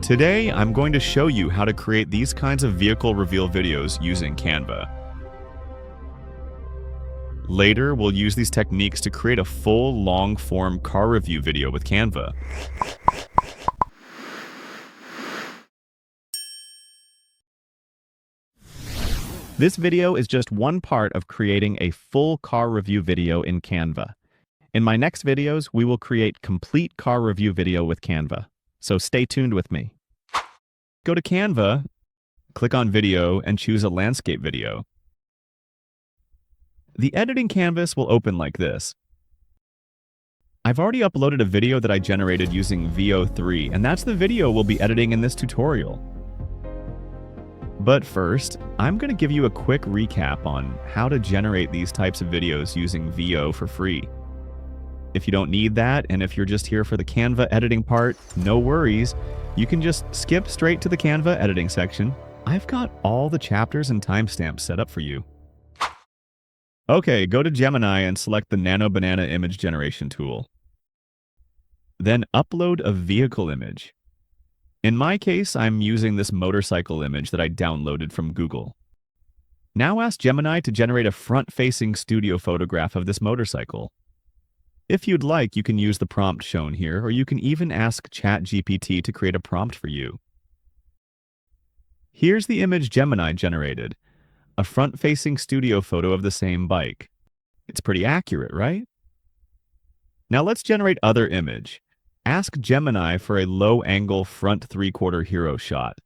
Today, I'm going to show you how to create these kinds of vehicle reveal videos using Canva. Later, we'll use these techniques to create a full, long-form car review video with Canva. This video is just one part of creating a full car review video in Canva. In my next videos, we will create complete car review video with Canva. So stay tuned with me. Go to Canva, click on Video, and choose a landscape video. The editing canvas will open like this. I've already uploaded a video that I generated using VO3, and that's the video we'll be editing in this tutorial. But first, I'm going to give you a quick recap on how to generate these types of videos using VO for free. If you don't need that, and if you're just here for the Canva editing part, no worries. You can just skip straight to the Canva editing section. I've got all the chapters and timestamps set up for you. Okay, go to Gemini and select the Nano Banana image generation tool. Then upload a vehicle image. In my case, I'm using this motorcycle image that I downloaded from Google. Now ask Gemini to generate a front-facing studio photograph of this motorcycle. If you'd like, you can use the prompt shown here, or you can even ask ChatGPT to create a prompt for you. Here's the image Gemini generated, a front-facing studio photo of the same bike. It's pretty accurate, right? Now let's generate other image. Ask Gemini for a low-angle front three-quarter hero shot.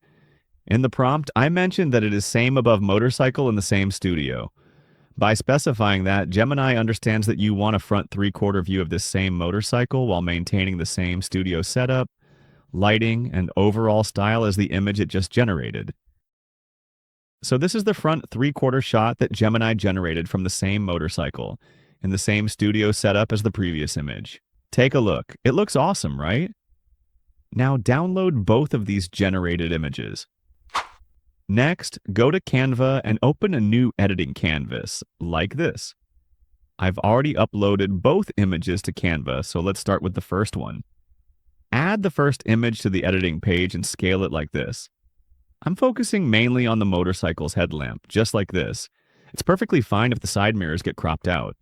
In the prompt, I mentioned that it is same above motorcycle in the same studio. By specifying that, Gemini understands that you want a front three-quarter view of this same motorcycle while maintaining the same studio setup, lighting, and overall style as the image it just generated. So this is the front three-quarter shot that Gemini generated from the same motorcycle, in the same studio setup as the previous image. Take a look. It looks awesome, right? Now download both of these generated images. Next, go to Canva and open a new editing canvas, like this. I've already uploaded both images to Canva, so let's start with the first one. Add the first image to the editing page and scale it like this. I'm focusing mainly on the motorcycle's headlamp, just like this. It's perfectly fine if the side mirrors get cropped out.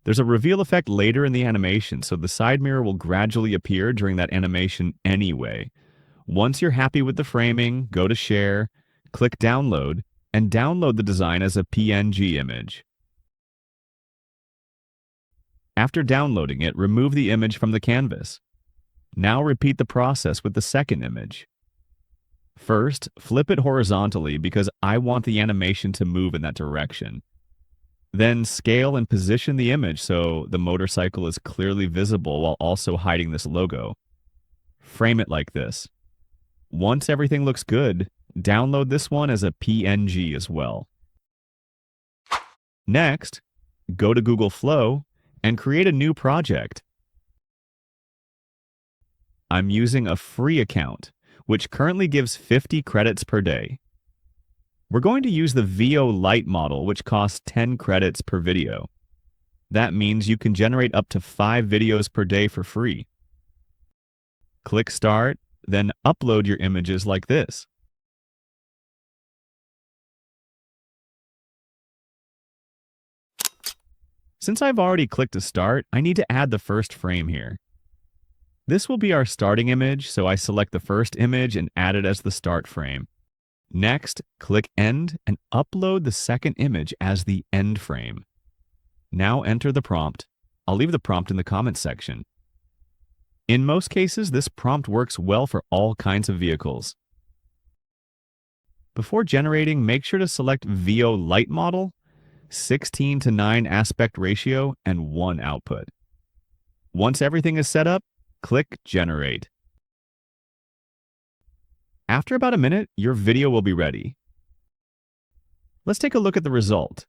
There's a reveal effect later in the animation, so the side mirror will gradually appear during that animation anyway. Once you're happy with the framing, go to Share, click Download, and download the design as a PNG image. After downloading it, remove the image from the canvas. Now repeat the process with the second image. First, flip it horizontally because I want the animation to move in that direction. Then scale and position the image so the motorcycle is clearly visible while also hiding this logo. Frame it like this. Once everything looks good, download this one as a PNG as well. Next, go to Google Flow and create a new project. I'm using a free account, which currently gives 50 credits per day. We're going to use the VO Lite model, which costs 10 credits per video. That means you can generate up to 5 videos per day for free. Click Start, then upload your images like this. Since I've already clicked to start, I need to add the first frame here. This will be our starting image, so I select the first image and add it as the start frame. Next, click End and upload the second image as the end frame. Now enter the prompt. I'll leave the prompt in the comments section. In most cases, this prompt works well for all kinds of vehicles. Before generating, make sure to select VO Lite model, 16:9 aspect ratio, and 1 output. Once everything is set up, click Generate. After about a minute, your video will be ready. Let's take a look at the result.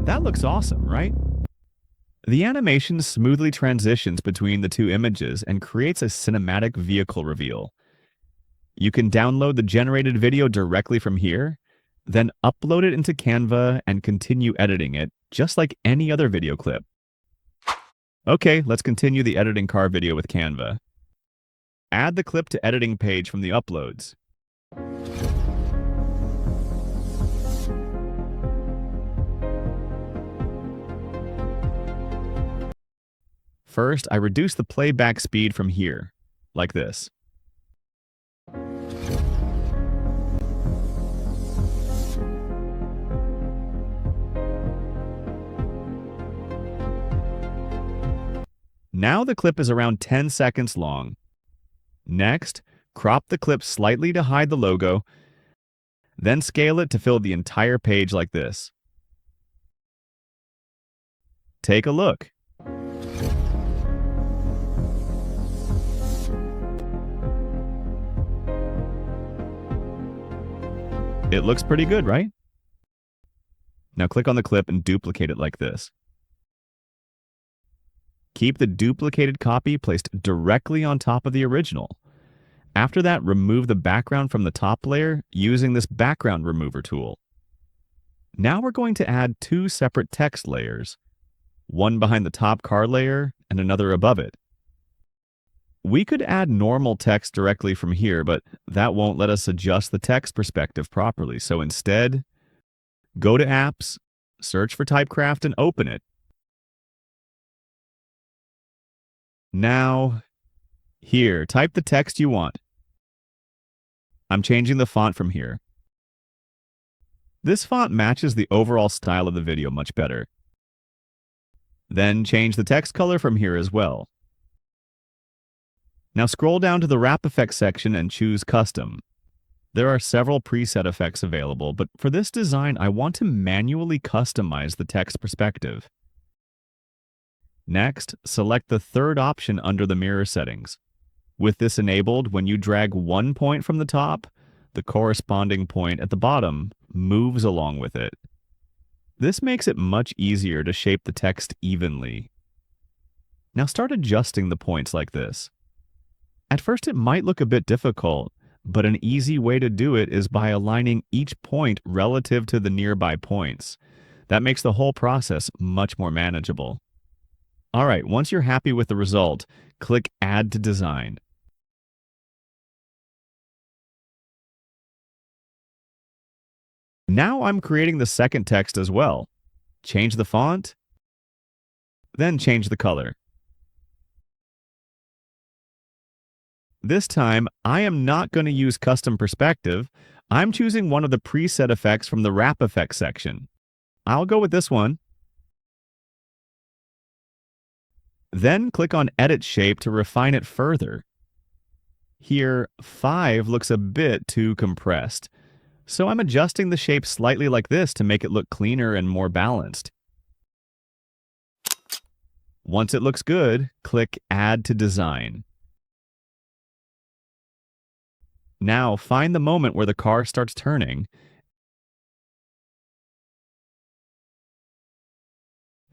That looks awesome, right? The animation smoothly transitions between the two images and creates a cinematic vehicle reveal. You can download the generated video directly from here, then upload it into Canva and continue editing it just like any other video clip. Okay, let's continue the editing car video with Canva. Add the clip to editing page from the uploads. First, I reduce the playback speed from here, like this. Now the clip is around 10 seconds long. Next, crop the clip slightly to hide the logo, then scale it to fill the entire page like this. Take a look. It looks pretty good, right? Now click on the clip and duplicate it like this. Keep the duplicated copy placed directly on top of the original. After that, remove the background from the top layer using this background remover tool. Now we're going to add two separate text layers, one behind the top car layer and another above it. We could add normal text directly from here, but that won't let us adjust the text perspective properly. So instead, go to Apps, search for Typecraft, and open it. Now, here, type the text you want. I'm changing the font from here. This font matches the overall style of the video much better. Then change the text color from here as well. Now scroll down to the wrap effects section and choose Custom. There are several preset effects available, but for this design, I want to manually customize the text perspective. Next, select the third option under the mirror settings. With this enabled, when you drag one point from the top, the corresponding point at the bottom moves along with it. This makes it much easier to shape the text evenly. Now start adjusting the points like this. At first it might look a bit difficult, but an easy way to do it is by aligning each point relative to the nearby points. That makes the whole process much more manageable. All right, once you're happy with the result, click Add to Design. Now I'm creating the second text as well. Change the font, then change the color. This time, I am not going to use custom perspective. I'm choosing one of the preset effects from the wrap effects section. I'll go with this one. Then click on Edit Shape to refine it further. Here, 5 looks a bit too compressed, so I'm adjusting the shape slightly like this to make it look cleaner and more balanced. Once it looks good, click Add to Design. Now find the moment where the car starts turning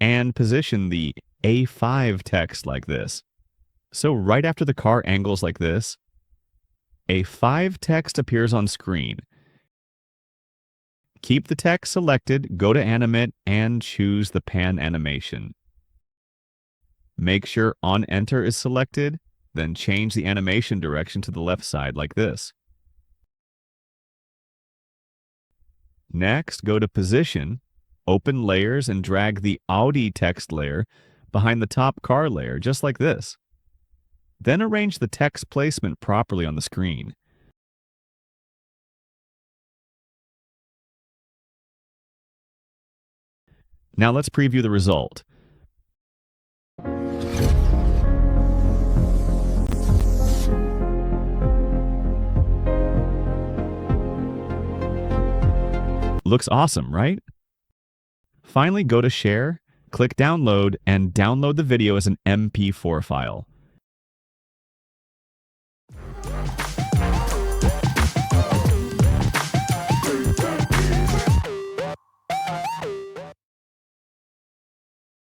and position the A5 text like this. So right after the car angles like this, A5 text appears on screen. Keep the text selected, go to Animate, and choose the pan animation. Make sure On Enter is selected, then change the animation direction to the left side like this. Next, go to Position, open Layers, and drag the Audi text layer behind the top car layer, just like this. Then arrange the text placement properly on the screen. Now let's preview the result. Looks awesome, right? Finally, go to Share, click Download, and download the video as an MP4 file.